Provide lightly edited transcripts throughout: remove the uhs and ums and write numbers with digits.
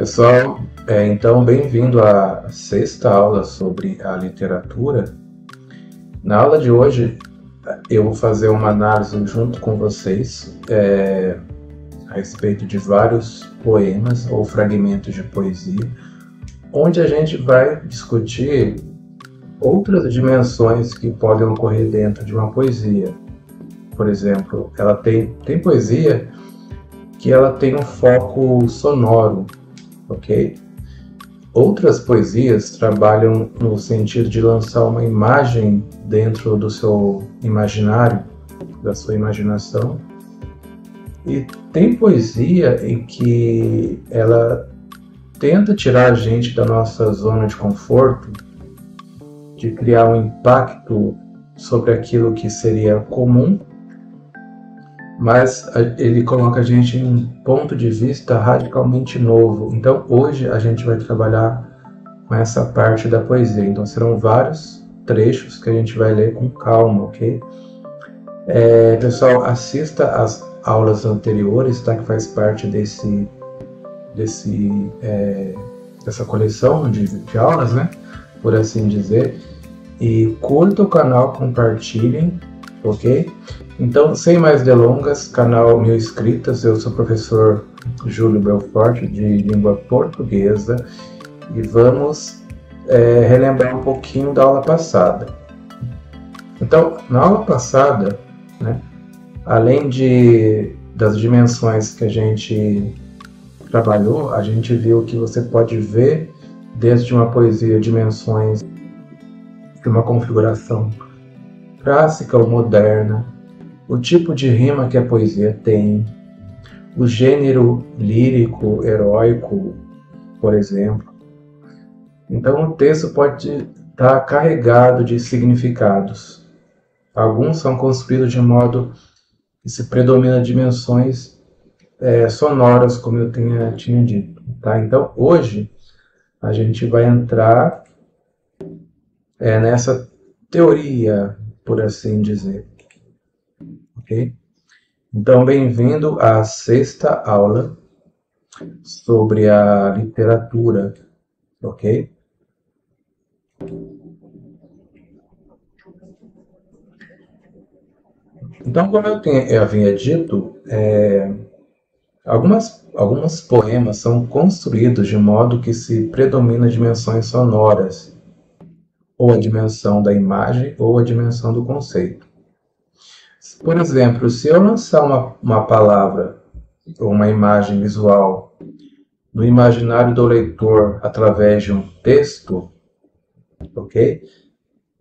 Pessoal, então bem-vindo à sexta aula sobre a literatura. Na aula de hoje eu vou fazer uma análise junto com vocês a respeito de vários poemas ou fragmentos de poesia, onde a gente vai discutir outras dimensões que podem ocorrer dentro de uma poesia. Por exemplo, ela tem poesia que ela tem um foco sonoro, ok? Outras poesias trabalham no sentido de lançar uma imagem dentro do seu imaginário, da sua imaginação. E tem poesia em que ela tenta tirar a gente da nossa zona de conforto, de criar um impacto sobre aquilo que seria comum, mas ele coloca a gente em um ponto de vista radicalmente novo. Então hoje a gente vai trabalhar com essa parte da poesia. Então serão vários trechos que a gente vai ler com calma, ok? Pessoal, assista às aulas anteriores, tá? Que faz parte dessa coleção de aulas, né? Por assim dizer. E curta o canal, compartilhem, ok? Então, sem mais delongas, canal 1000 inscritas, eu sou o professor Júlio Belfort, de língua portuguesa, e vamos relembrar um pouquinho da aula passada. Então, na aula passada, né, além das dimensões que a gente trabalhou, a gente viu que você pode ver desde uma poesia dimensões de uma configuração clássica ou moderna, o tipo de rima que a poesia tem, o gênero lírico, heróico, por exemplo. Então o texto pode estar carregado de significados. Alguns são construídos de modo que se predomina dimensões sonoras, como eu tinha dito. Tá? Então hoje a gente vai entrar nessa teoria, por assim dizer. Okay? Então, bem-vindo à sexta aula sobre a literatura, ok? Então, como eu havia dito, alguns poemas são construídos de modo que se predomina dimensões sonoras, ou a dimensão da imagem, ou a dimensão do conceito. Por exemplo, se eu lançar uma palavra ou uma imagem visual no imaginário do leitor através de um texto, ok?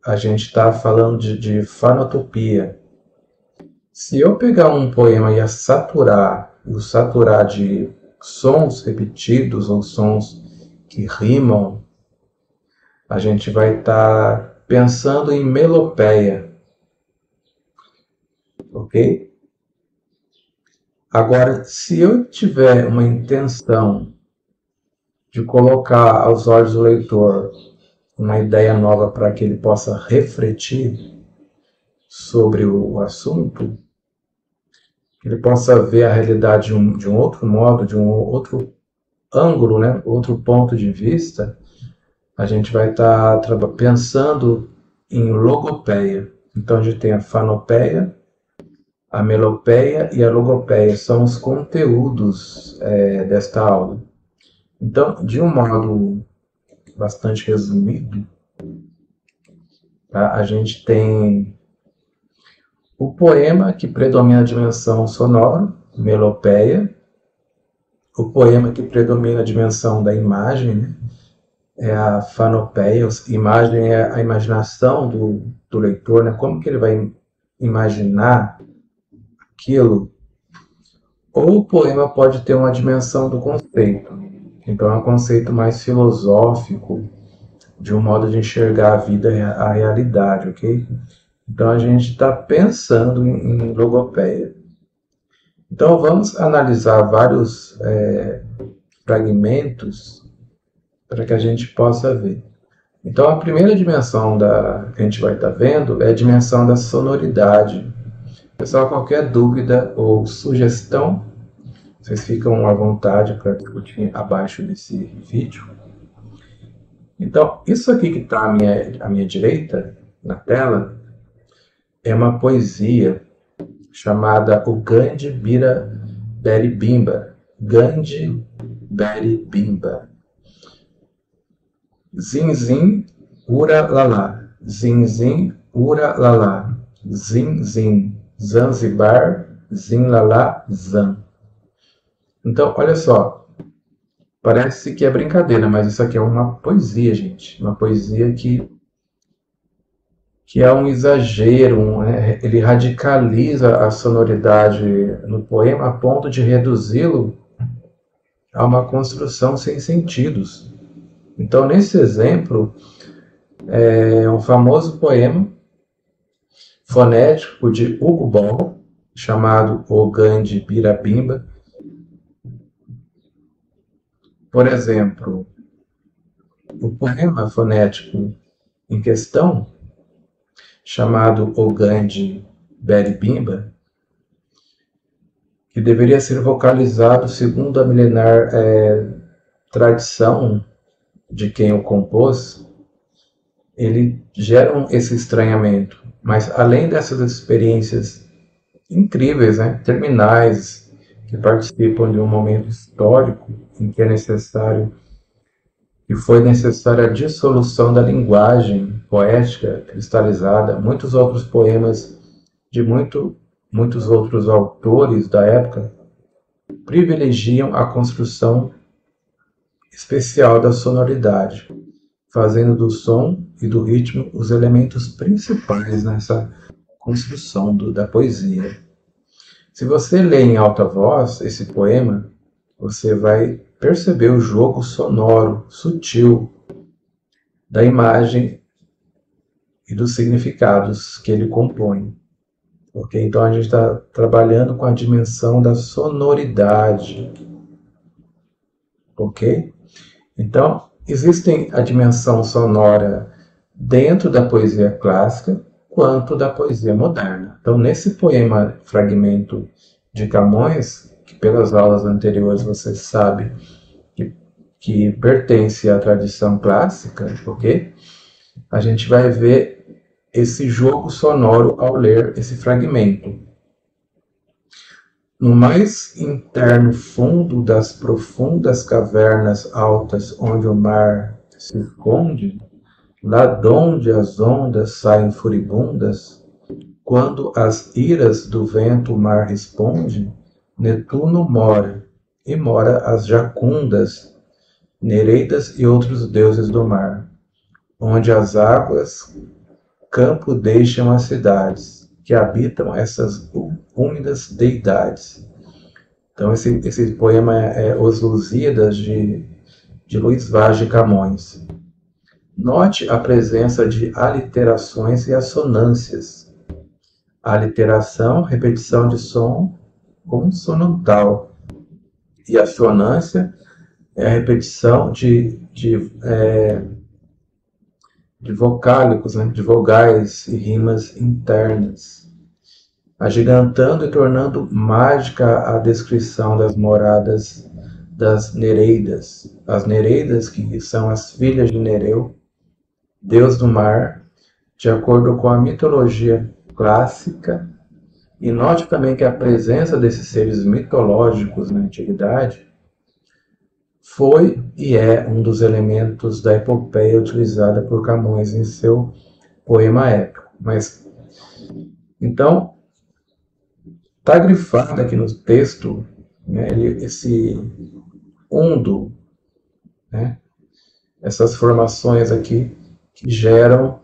A gente está falando de fonotopia. Se eu pegar um poema e o saturar de sons repetidos ou sons que rimam, a gente vai estar pensando em melopeia. Ok? Agora, se eu tiver uma intenção de colocar aos olhos do leitor uma ideia nova para que ele possa refletir sobre o assunto, que ele possa ver a realidade de um outro modo, de um outro ângulo, né? Outro ponto de vista, a gente vai estar pensando em logopeia. Então a gente tem a fonopeia, a melopeia e a logopeia, são os conteúdos desta aula. Então, de um modo bastante resumido, tá? A gente tem o poema que predomina a dimensão sonora, melopeia, o poema que predomina a dimensão da imagem, né? É a fonopeia. Imagem é a imaginação do leitor, né? Como que ele vai imaginar aquilo. Ou o poema pode ter uma dimensão do conceito. Então é um conceito mais filosófico, de um modo de enxergar a vida, a realidade, ok? Então a gente está pensando em logopeia. Então vamos analisar vários fragmentos para que a gente possa ver. Então a primeira dimensão que a gente vai estar vendo é a dimensão da sonoridade. Pessoal, qualquer dúvida ou sugestão, Vocês ficam à vontade para discutir abaixo desse vídeo. Então, isso aqui que está à minha direita, na tela, é uma poesia chamada O Gandhi Bira Beri Bimba. Gandhi Beri Bimba. Zinzin Ura Lala. Zinzin Ura Lala. Zinzin Zanzibar Zin Lala Zan. Então, olha só. Parece que é brincadeira, mas isso aqui é uma poesia, gente. Uma poesia que é um exagero, ele radicaliza a sonoridade no poema a ponto de reduzi-lo a uma construção sem sentidos. Então, nesse exemplo, é um famoso poema fonético de Hugo Ball, chamado O Gandhi Bira Bimba. Por exemplo, o poema fonético em questão, chamado O Gandhi Beri Bimba, que deveria ser vocalizado segundo a milenar tradição de quem o compôs, ele gera esse estranhamento. Mas além dessas experiências incríveis, terminais, que participam de um momento histórico em que foi necessária a dissolução da linguagem poética cristalizada, muitos outros poemas de muitos outros autores da época privilegiam a construção especial da sonoridade, fazendo do som e do ritmo os elementos principais nessa construção da poesia. Se você lê em alta voz esse poema, você vai perceber o jogo sonoro, sutil, da imagem e dos significados que ele compõe. Ok? Então a gente está trabalhando com a dimensão da sonoridade. Ok? Então, existe a dimensão sonora dentro da poesia clássica, quanto da poesia moderna. Então, nesse poema Fragmento de Camões, que pelas aulas anteriores você sabe que pertence à tradição clássica, ok? A gente vai ver esse jogo sonoro ao ler esse fragmento. No mais interno fundo das profundas cavernas altas onde o mar se esconde, lá donde as ondas saem furibundas, quando às iras do vento o mar responde, Netuno mora, e mora as jacundas, Nereidas e outros deuses do mar, onde as águas campo deixam as cidades, que habitam essas úmidas deidades. Então esse poema é Os Lusíadas, de Luís Vaz de Camões. Note a presença de aliterações e assonâncias. A aliteração, repetição de som consonantal. E a assonância é a repetição de vocálicos, de vogais e rimas internas, agigantando e tornando mágica a descrição das moradas das Nereidas. As Nereidas, que são as filhas de Nereu, deus do mar, de acordo com a mitologia clássica. E note também que a presença desses seres mitológicos na antiguidade foi e é um dos elementos da epopeia utilizada por Camões em seu poema épico. Mas, então, está grifado aqui no texto, esse undo, essas formações aqui que geram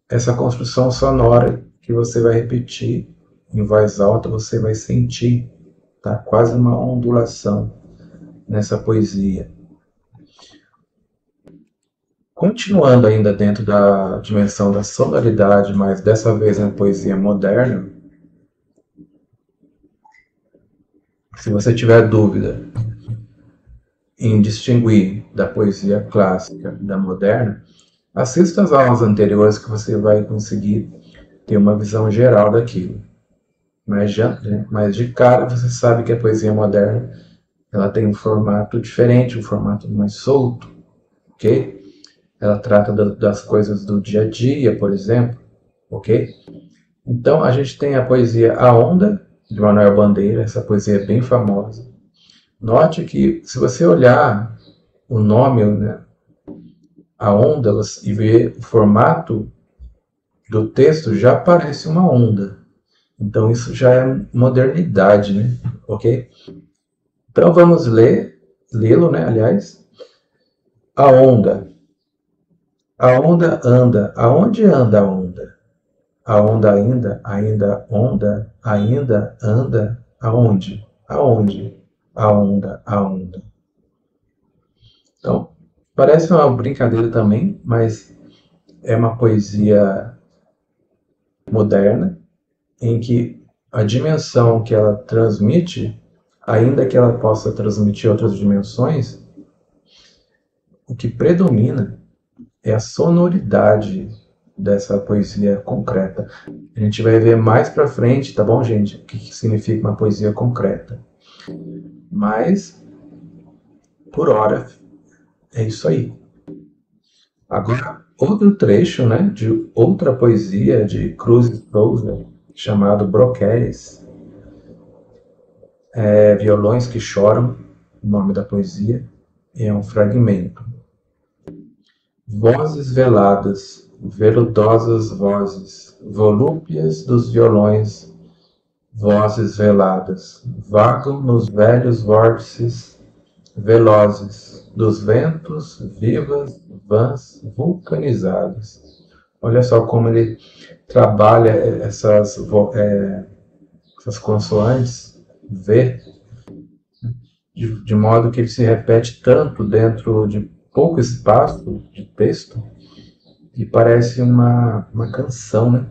essa construção sonora que você vai repetir em voz alta, você vai sentir, tá? Quase uma ondulação nessa poesia. Continuando ainda dentro da dimensão da sonoridade, mas dessa vez na poesia moderna, se você tiver dúvida em distinguir da poesia clássica da moderna, assista às aulas anteriores que você vai conseguir ter uma visão geral daquilo. mas de cara você sabe que a poesia moderna ela tem um formato diferente, um formato mais solto, ok? Ela trata das coisas do dia a dia, por exemplo, ok? Então a gente tem a poesia A Onda, de Manuel Bandeira, essa poesia é bem famosa. Note que se você olhar o nome, né, A Onda, e ver o formato do texto, já parece uma onda. Então isso já é modernidade, né? Ok? Então vamos lê-lo, né? Aliás, a onda. A onda anda. Aonde anda a onda? A onda ainda onda, ainda anda. Aonde? Aonde? A onda, a onda. Então, parece uma brincadeira também, mas é uma poesia moderna em que a dimensão que ela transmite, ainda que ela possa transmitir outras dimensões, o que predomina é a sonoridade dessa poesia concreta. A gente vai ver mais pra frente, tá bom, gente? O que significa uma poesia concreta. Mas, por hora, é isso aí. Agora, outro trecho, né, de outra poesia de Cruz e Souza, chamado Broquéis, Violões que Choram, o nome da poesia, é um fragmento. Vozes veladas, veludosas vozes, volúpias dos violões, vozes veladas, vagam nos velhos vórtices velozes dos ventos, vivas, vãs, vulcanizadas. Olha só como ele trabalha essas consoantes, V, de modo que ele se repete tanto dentro de pouco espaço de texto e parece uma canção, né?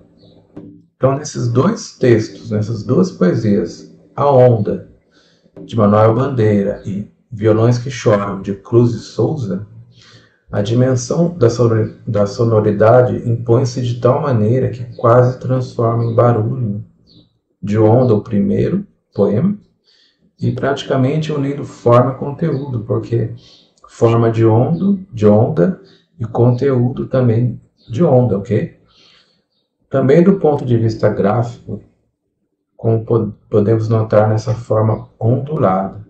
Então, nesses dois textos, nessas duas poesias, A Onda, de Manuel Bandeira, e Violões que Choram, de Cruz e Souza, a dimensão da sonoridade impõe-se de tal maneira que quase transforma em barulho de onda o primeiro poema e praticamente unindo forma e conteúdo, porque forma de onda e conteúdo também de onda, ok? Também do ponto de vista gráfico, como podemos notar nessa forma ondulada.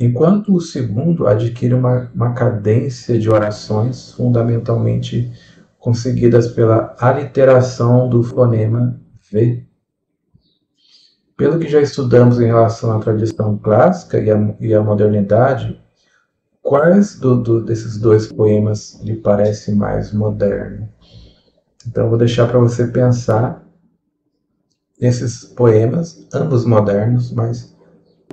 Enquanto o segundo adquire uma cadência de orações fundamentalmente conseguidas pela aliteração do fonema V. Pelo que já estudamos em relação à tradição clássica e à modernidade, quais desses dois poemas lhe parece mais moderno? Então eu vou deixar para você pensar nesses poemas, ambos modernos, mas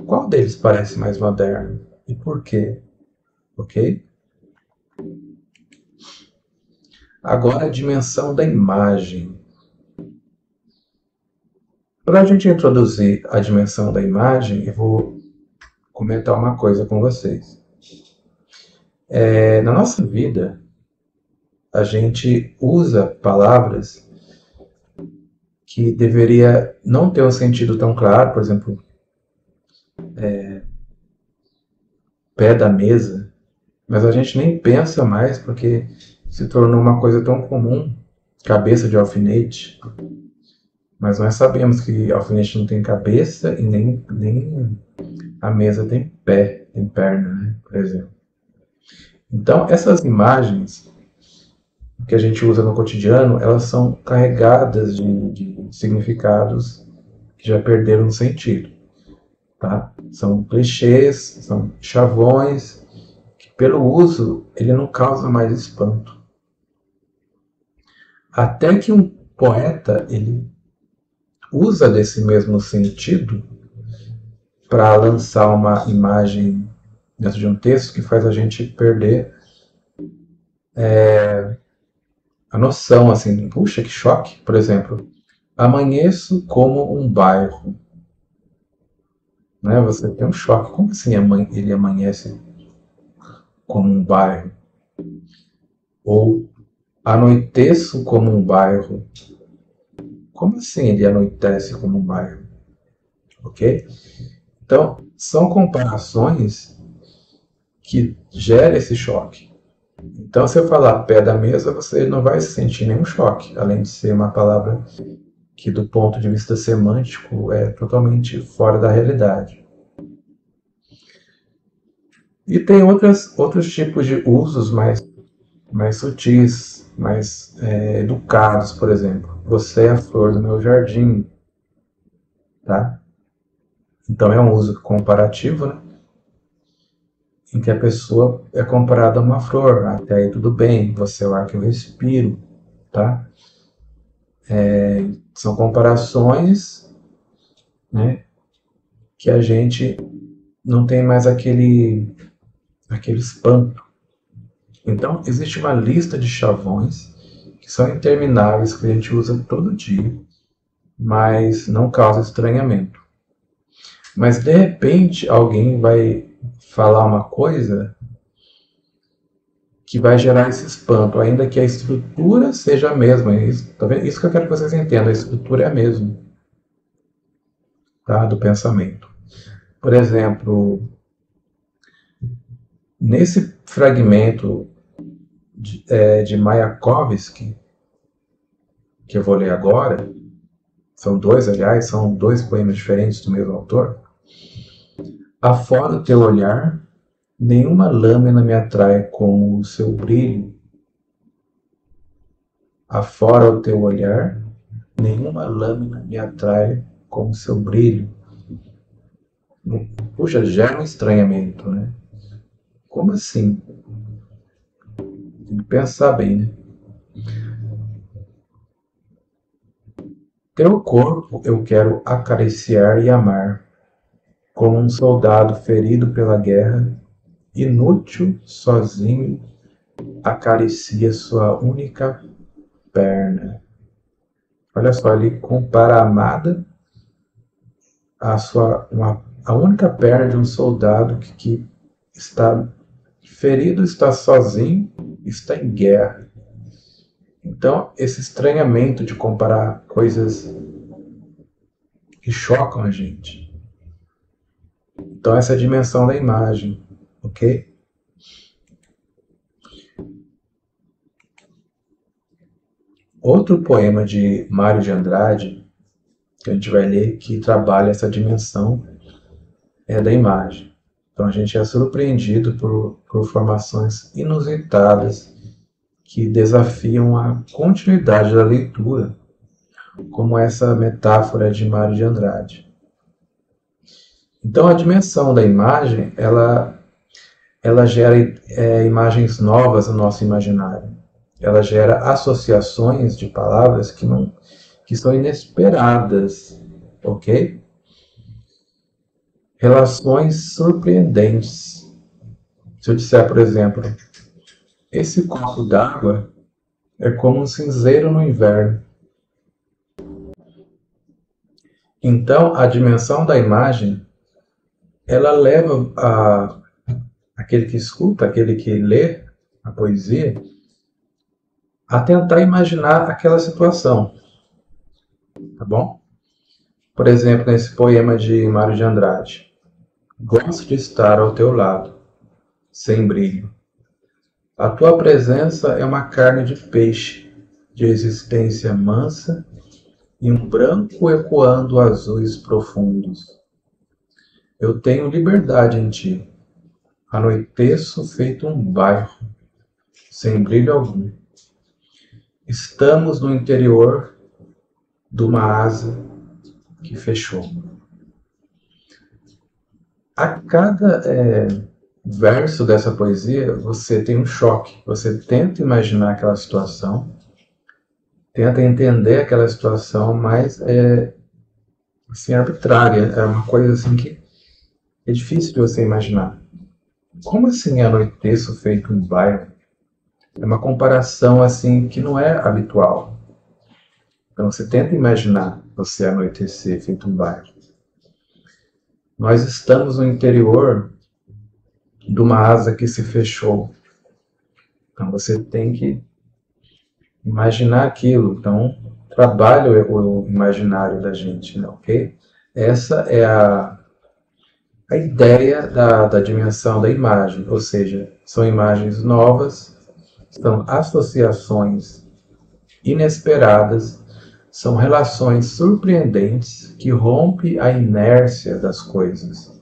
qual deles parece mais moderno e por quê? Ok? Agora a dimensão da imagem. Para a gente introduzir a dimensão da imagem, eu vou comentar uma coisa com vocês. Na nossa vida, a gente usa palavras que deveria não ter um sentido tão claro, por exemplo, pé da mesa, mas a gente nem pensa mais porque se tornou uma coisa tão comum, cabeça de alfinete. Mas nós sabemos que alfinete não tem cabeça e nem a mesa tem pé, tem perna, né? Por exemplo. Então, essas imagens que a gente usa no cotidiano, elas são carregadas de significados que já perderam o sentido. Tá? São clichês, são chavões, que pelo uso ele não causa mais espanto. Até que um poeta ele usa desse mesmo sentido para lançar uma imagem dentro de um texto que faz a gente perder a noção, assim, puxa, que choque. Por exemplo, amanheço como um bairro. Né? Você tem um choque. Como assim ele amanhece como um bairro? Ou anoiteço como um bairro. Como assim ele anoitece como um bairro? Ok? Então, são comparações que geram esse choque. Então, se eu falar pé da mesa, você não vai sentir nenhum choque, além de ser uma palavra que, do ponto de vista semântico, é totalmente fora da realidade. E tem outros tipos de usos mais sutis, mais educados, por exemplo. Você é a flor do meu jardim, tá? Então é um uso comparativo, né? Em que a pessoa é comparada a uma flor. Até aí tudo bem, você é o ar que eu respiro, tá? São comparações, né, que a gente não tem mais aquele espanto. Então, existe uma lista de chavões que são intermináveis, que a gente usa todo dia, mas não causa estranhamento. Mas, de repente, alguém vai falar uma coisa que vai gerar esse espanto, ainda que a estrutura seja a mesma. Tá vendo? Isso que eu quero que vocês entendam, a estrutura é a mesma, tá? Do pensamento. Por exemplo, nesse fragmento de Mayakovsky, que eu vou ler agora, são dois, aliás, são dois poemas diferentes do mesmo autor. Afora o teu olhar, nenhuma lâmina me atrai com o seu brilho. Afora o teu olhar, nenhuma lâmina me atrai com o seu brilho. Puxa, gera um estranhamento, né? Como assim? Tem que pensar bem, né? Teu corpo eu quero acariciar e amar, como um soldado ferido pela guerra, inútil, sozinho, acaricia sua única perna. Olha só, ele compara a amada a única perna de um soldado que está ferido, está sozinho, está em guerra. Então, esse estranhamento de comparar coisas que chocam a gente. Então, essa é a dimensão da imagem, ok? Outro poema de Mário de Andrade, que a gente vai ler, que trabalha essa dimensão da imagem. Então, a gente é surpreendido por formações inusitadas que desafiam a continuidade da leitura, como essa metáfora de Mário de Andrade. Então, a dimensão da imagem, ela gera imagens novas no nosso imaginário. Ela gera associações de palavras que são inesperadas, ok? Relações surpreendentes. Se eu disser, por exemplo, esse copo d'água é como um cinzeiro no inverno. Então, a dimensão da imagem, ela leva aquele que escuta, aquele que lê a poesia, a tentar imaginar aquela situação, tá bom? Por exemplo, nesse poema de Mário de Andrade, gosto de estar ao teu lado, sem brilho. A tua presença é uma carne de peixe, de existência mansa e um branco ecoando azuis profundos. Eu tenho liberdade em ti, anoiteço feito um bairro, sem brilho algum. Estamos no interior de uma asa que fechou. A cada verso dessa poesia, você tem um choque. Você tenta imaginar aquela situação, tenta entender aquela situação, mas é assim, arbitrária. É uma coisa assim que é difícil de você imaginar. Como assim anoiteço feito um bairro? É uma comparação assim que não é habitual. Então você tenta imaginar você anoitecer feito um bairro. Nós estamos no interior de uma asa que se fechou. Então você tem que imaginar aquilo. Então trabalha o imaginário da gente, né, ok? Essa é a ideia da dimensão da imagem, ou seja, são imagens novas, são associações inesperadas, são relações surpreendentes que rompem a inércia das coisas.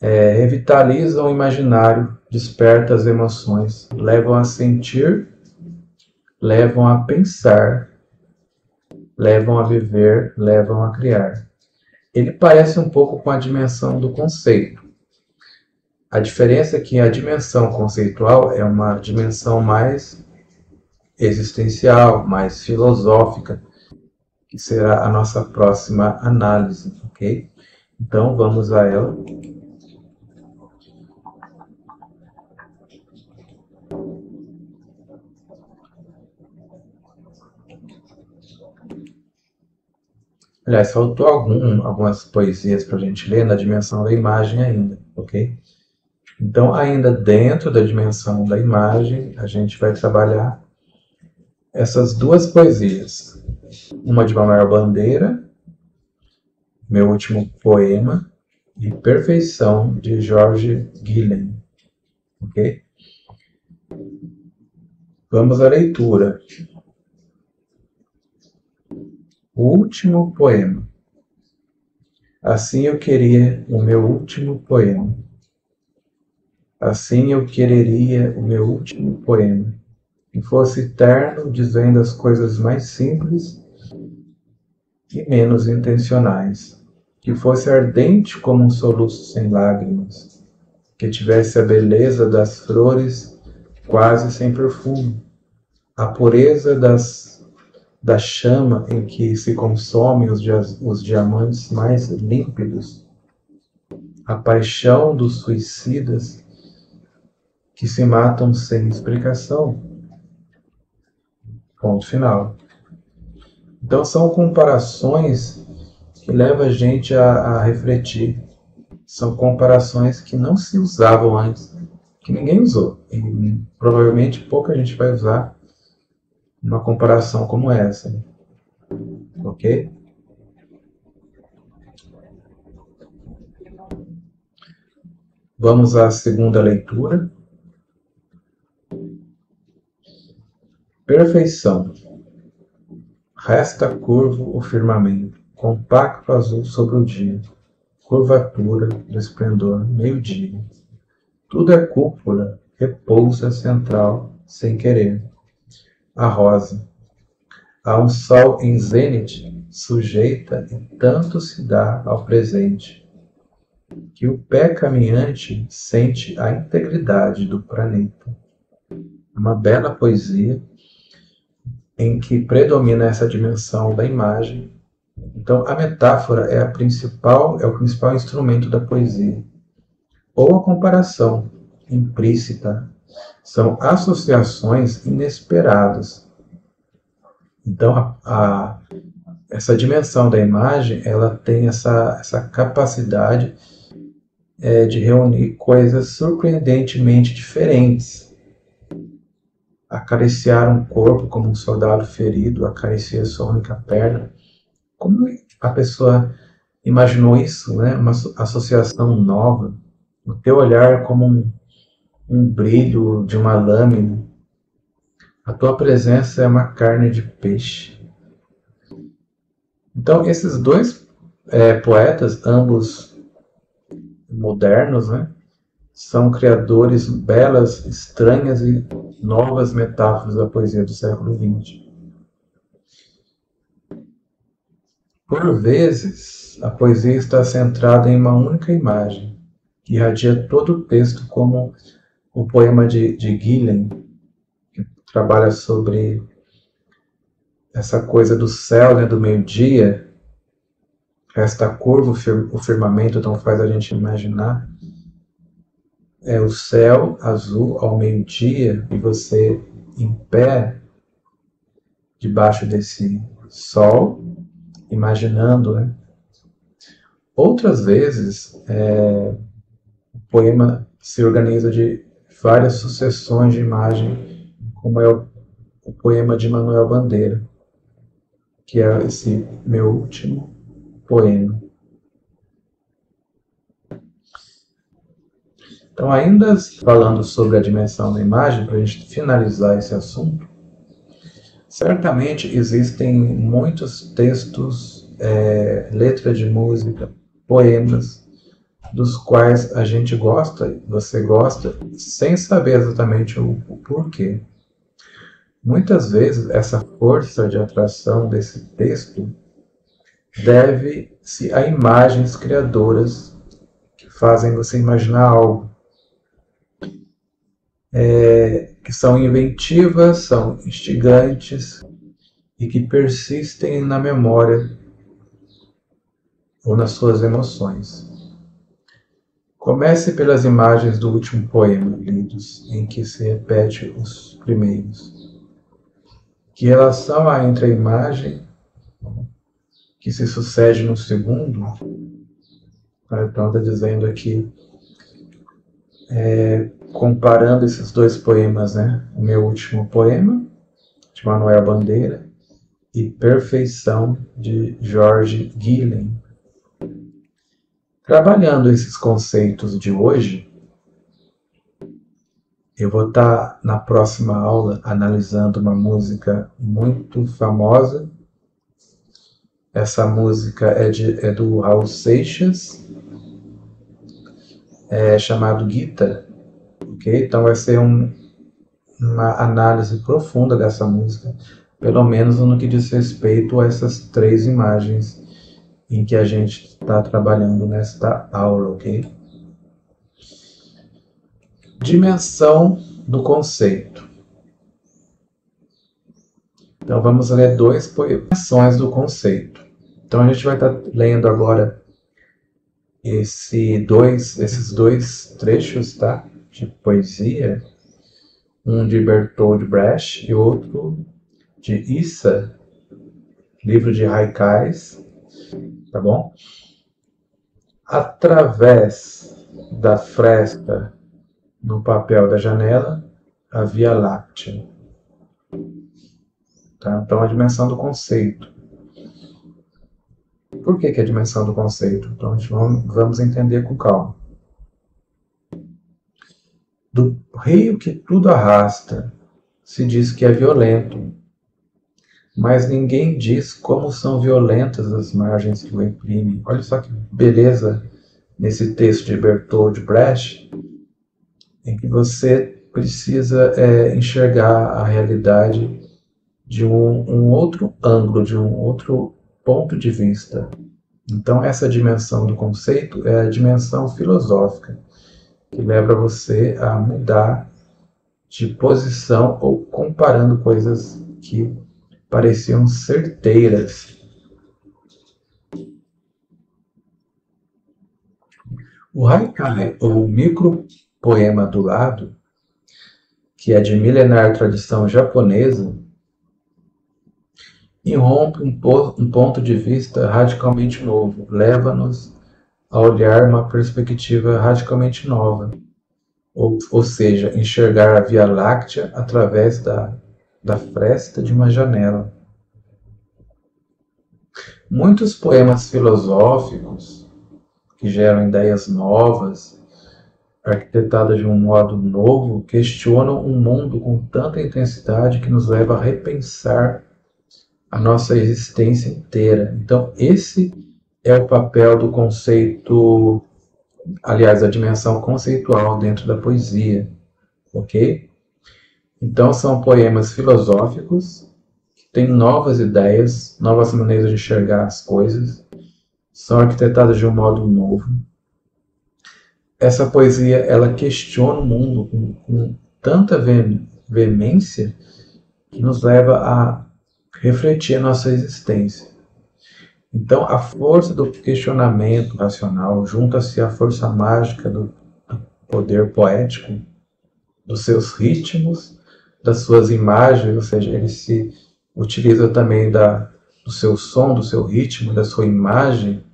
Revitalizam o imaginário, despertam as emoções, levam a sentir, levam a pensar, levam a viver, levam a criar. Ele parece um pouco com a dimensão do conceito. A diferença é que a dimensão conceitual é uma dimensão mais existencial, mais filosófica, que será a nossa próxima análise, ok? Então vamos a ela. Aliás, faltou algumas poesias para a gente ler na dimensão da imagem ainda, ok? Então, ainda dentro da dimensão da imagem, a gente vai trabalhar essas duas poesias. Uma de Manuel Bandeira, Meu Último Poema, e Perfeição, de George Guilhem, ok? Vamos à leitura. O último poema. Assim eu queria o meu último poema. Assim eu quereria o meu último poema, que fosse terno, dizendo as coisas mais simples e menos intencionais, que fosse ardente como um soluço sem lágrimas, que tivesse a beleza das flores quase sem perfume, a pureza da chama em que se consomem os diamantes mais límpidos, a paixão dos suicidas que se matam sem explicação. Ponto final. Então são comparações que levam a gente a refletir. São comparações que não se usavam antes, que ninguém usou. E provavelmente pouca gente vai usar uma comparação como essa. Ok? Vamos à segunda leitura. Perfeição. Resta curvo o firmamento, compacto azul sobre o dia, curvatura do esplendor, meio-dia. Tudo é cúpula, repousa central, sem querer. A rosa. Há um sol em zênite, sujeita e tanto se dá ao presente, que o pé caminhante sente a integridade do planeta. Uma bela poesia em que predomina essa dimensão da imagem. Então, a metáfora é o principal instrumento da poesia. Ou a comparação implícita. São associações inesperadas. Então, essa dimensão da imagem, ela tem essa capacidade de reunir coisas surpreendentemente diferentes. Acariciar um corpo como um soldado ferido acaricia sua única perna. Como a pessoa imaginou isso, né? Uma associação nova. O teu olhar como um brilho de uma lâmina. A tua presença é uma carne de peixe. Então, esses dois poetas, ambos modernos, né? São criadores belas, estranhas e novas metáforas da poesia do século XX. Por vezes, a poesia está centrada em uma única imagem, que irradia todo o texto, como o poema de Guilhem, que trabalha sobre essa coisa do céu, né, do meio-dia, esta curva, o firmamento, então faz a gente imaginar o céu azul ao meio-dia e você em pé debaixo desse sol, imaginando, né? Outras vezes, o poema se organiza de várias sucessões de imagem, como é o poema de Manuel Bandeira. que é esse meu último poema. Então, ainda falando sobre a dimensão da imagem, para a gente finalizar esse assunto, certamente existem muitos textos, letra de música, poemas, dos quais a gente gosta, você gosta, sem saber exatamente o porquê. Muitas vezes, essa força de atração desse texto deve-se a imagens criadoras que fazem você imaginar algo. Que são inventivas, são instigantes e que persistem na memória ou nas suas emoções. Comece pelas imagens do último poema lidos, em que se repete os primeiros. Que relação há entre a imagem que se sucede no segundo? Então está dizendo aqui, comparando esses dois poemas, né? O meu último poema, de Manuel Bandeira, e Perfeição, de Jorge Guilhem. Trabalhando esses conceitos de hoje, eu vou estar na próxima aula analisando uma música muito famosa. Essa música é do Raul Seixas, chamado Gita. Okay? Então vai ser uma análise profunda dessa música, pelo menos no que diz respeito a essas três imagens em que a gente está trabalhando nesta aula, ok? Dimensão do conceito. Então vamos ler duas dimensões do conceito. Então a gente vai estar lendo agora esses dois trechos, tá? De poesia, um de Bertold Brecht e outro de Issa, livro de Haikais, tá bom? Através da fresta no papel da janela, a Via Láctea. Tá? Então, a dimensão do conceito. Por que é a dimensão do conceito? Então, vamos entender com calma. Do rio que tudo arrasta, se diz que é violento, mas ninguém diz como são violentas as margens que o imprimem. Olha só que beleza nesse texto de Bertold Brecht, em que você precisa enxergar a realidade de um outro ângulo, de um outro ponto de vista. Então, essa dimensão do conceito é a dimensão filosófica, que leva você a mudar de posição ou comparando coisas que pareciam certeiras. O haikai, ou micropoema do lado, que é de milenar tradição japonesa, irrompe um ponto de vista radicalmente novo, leva-nos a olhar uma perspectiva radicalmente nova, ou seja, enxergar a Via Láctea através da fresta de uma janela. Muitos poemas filosóficos que geram ideias novas, arquitetadas de um modo novo, questionam um mundo com tanta intensidade que nos leva a repensar a nossa existência inteira. Então, esse é o papel do conceito, aliás, a dimensão conceitual dentro da poesia, ok? Então, são poemas filosóficos que têm novas ideias, novas maneiras de enxergar as coisas, são arquitetadas de um modo novo. Essa poesia, ela questiona o mundo com tanta veemência que nos leva a refletir a nossa existência. Então, a força do questionamento racional junta-se à força mágica do poder poético, dos seus ritmos, das suas imagens, ou seja, ele se utiliza também do seu som, do seu ritmo, da sua imagem,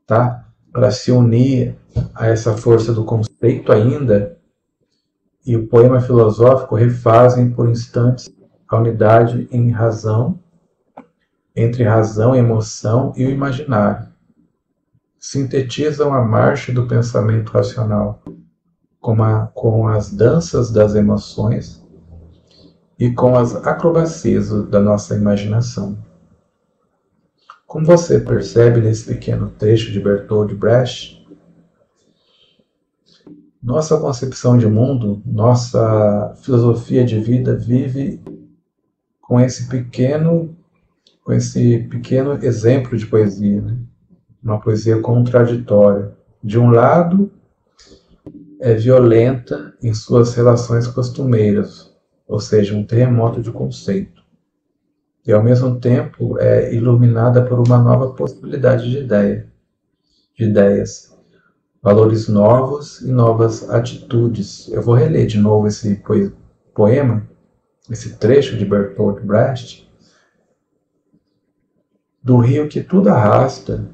tá? Para se unir a essa força do conceito ainda, e o poema filosófico refazem por instantes a unidade em razão entre razão, emoção e o imaginário. Sintetizam a marcha do pensamento racional com as danças das emoções e com as acrobacias da nossa imaginação. Como você percebe nesse pequeno trecho de Bertold Brecht, nossa concepção de mundo, nossa filosofia de vida vive com esse pequeno exemplo de poesia, né? Uma poesia contraditória. De um lado, é violenta em suas relações costumeiras, ou seja, um terremoto de conceito. E ao mesmo tempo é iluminada por uma nova possibilidade de ideias, valores novos e novas atitudes. Eu vou reler de novo esse poema, esse trecho de Bertolt Brecht. Do rio que tudo arrasta,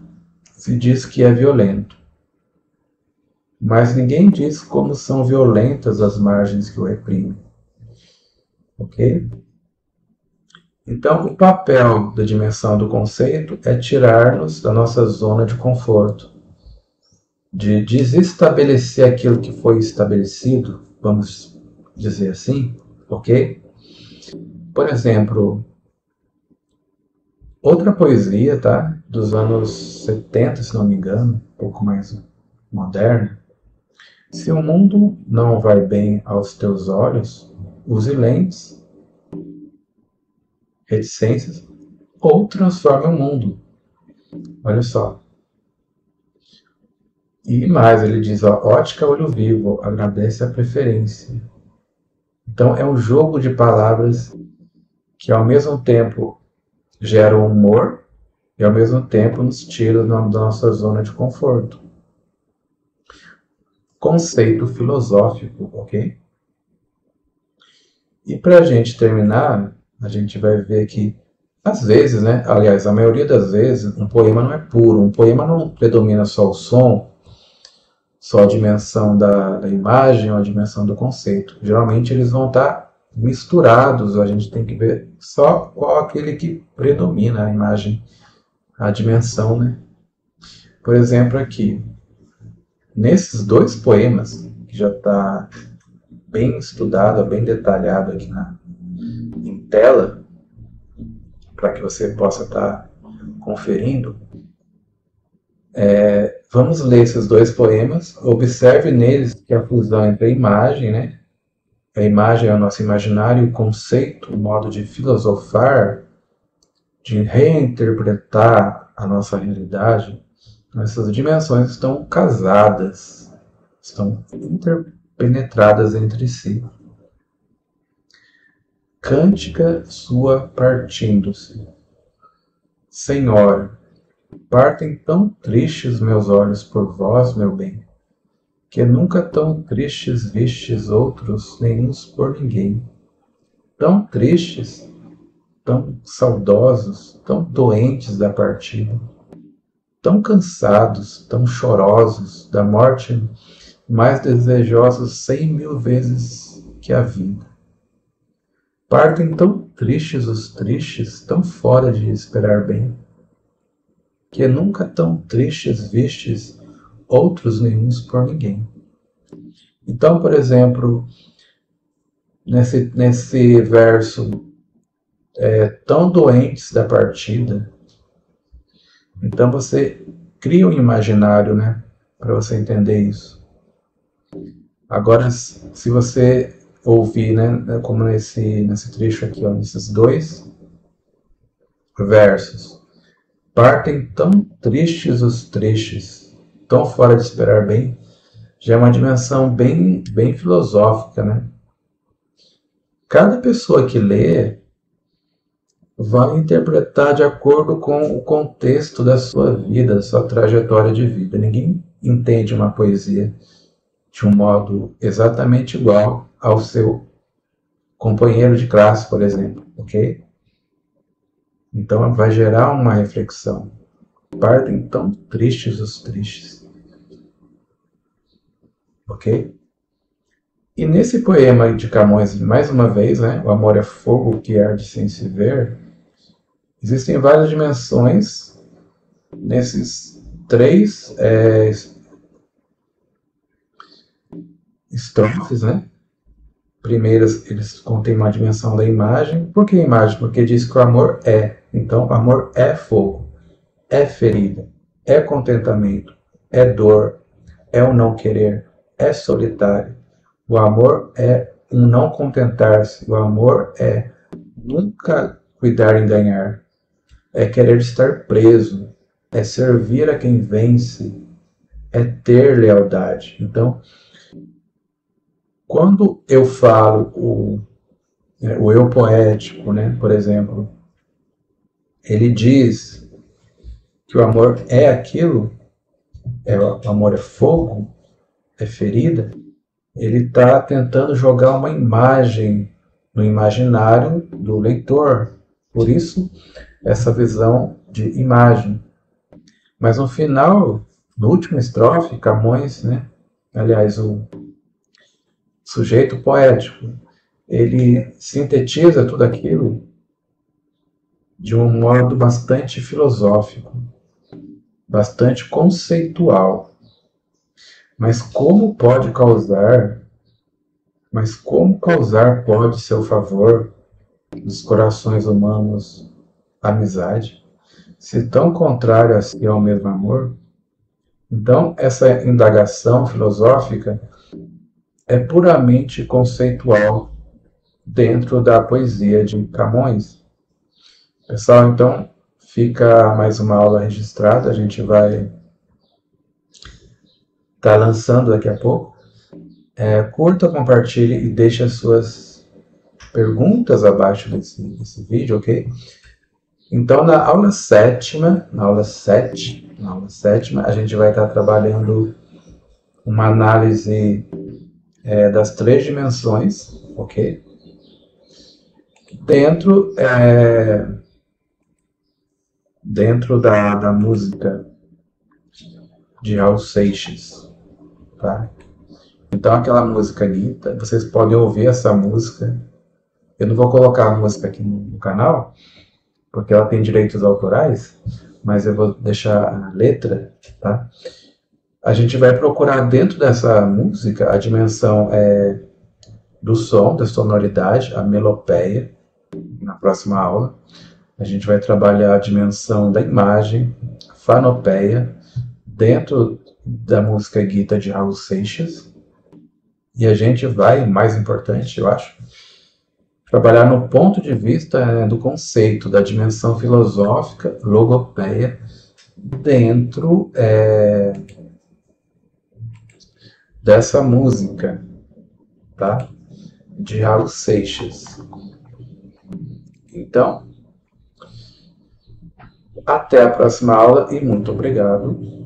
se diz que é violento. Mas ninguém diz como são violentas as margens que o reprimem. Ok? Então, o papel da dimensão do conceito é tirar-nos da nossa zona de conforto, de desestabelecer aquilo que foi estabelecido, vamos dizer assim, ok? Por exemplo, outra poesia, tá? Dos anos 70, se não me engano, um pouco mais moderna. Se o mundo não vai bem aos teus olhos, use lentes, reticências, ou transforme o mundo. Olha só. E mais, ele diz, ó, ótica olho vivo, agradece a preferência. Então é um jogo de palavras que ao mesmo tempo gera humor e ao mesmo tempo nos tira da nossa zona de conforto. Conceito filosófico, ok? E para a gente terminar, a gente vai ver que, às vezes, né? Aliás, a maioria das vezes, um poema não é puro. Um poema não predomina só o som, só a dimensão da imagem ou a dimensão do conceito. Geralmente eles vão estar misturados, a gente tem que ver só qual aquele que predomina, a imagem, a dimensão, né? Por exemplo, aqui, nesses dois poemas, que já está bem estudado, bem detalhado aqui em tela, para que você possa estar conferindo, vamos ler esses dois poemas. Observe neles que a fusão entre a imagem, né? A imagem é o nosso imaginário, o conceito, o modo de filosofar, de reinterpretar a nossa realidade. Essas dimensões estão casadas, estão interpenetradas entre si. Cântica sua partindo-se. Senhor, partem tão tristes meus olhos por vós, meu bem, que nunca tão tristes vistes outros, nenhuns por ninguém. Tão tristes, tão saudosos, tão doentes da partida, tão cansados, tão chorosos da morte, mais desejosos 100.000 vezes que a vida. Partem tão tristes os tristes, tão fora de esperar bem, que nunca tão tristes vistes outros nenhuns por ninguém. Então, por exemplo, nesse verso, tão doentes da partida, então você cria um imaginário, né, para você entender isso. Agora, se você ouvir, né, como nesse trecho aqui, ó, nesses dois versos, partem tão tristes os tristes, tão fora de esperar bem, já é uma dimensão bem, bem filosófica, né? Cada pessoa que lê vai interpretar de acordo com o contexto da sua vida, da sua trajetória de vida. Ninguém entende uma poesia de um modo exatamente igual ao seu companheiro de classe, por exemplo, ok? Então vai gerar uma reflexão. Partem tão tristes os tristes, ok? E nesse poema de Camões, mais uma vez, né, o amor é fogo que arde sem se ver, Existem várias dimensões nesses três estrofes, né? Primeiras, eles contêm uma dimensão da imagem. Por que imagem? Porque diz que o amor é. Então, o amor é fogo, é ferida, é contentamento, é dor, é o não querer, é solitário. O amor é um não contentar-se. O amor é nunca cuidar em ganhar. É querer estar preso. É servir a quem vence. É ter lealdade. Então, quando eu falo o eu poético, né, por exemplo, ele diz que o amor é aquilo, o amor é fogo, é ferida, ele está tentando jogar uma imagem no imaginário do leitor. Por isso, essa visão de imagem. Mas no final, no último estrofe, Camões, né, aliás, o sujeito poético, ele sintetiza tudo aquilo de um modo bastante filosófico, bastante conceitual. Mas como causar pode seu favor dos corações humanos amizade, se tão contrário a si ao mesmo amor? Então, essa indagação filosófica é puramente conceitual dentro da poesia de Camões. Pessoal, então, fica mais uma aula registrada, a gente vai estar lançando daqui a pouco. Curta, compartilhe e deixe as suas perguntas abaixo desse vídeo, ok? Então, na aula sétima, a gente vai estar trabalhando uma análise das três dimensões, ok? Dentro da música de Raul Seixas, tá? Então, aquela música Anitta, vocês podem ouvir essa música. Eu não vou colocar a música aqui no canal, porque ela tem direitos autorais, mas eu vou deixar a letra, tá? A gente vai procurar dentro dessa música a dimensão do som, da sonoridade, a melopeia, na próxima aula. A gente vai trabalhar a dimensão da imagem, a fanopeia, dentro da música Gita de Raul Seixas. E a gente vai, mais importante, eu acho, trabalhar no ponto de vista do conceito, da dimensão filosófica, logopeia, dentro dessa música, tá? De Raul Seixas. Então, até a próxima aula e muito obrigado.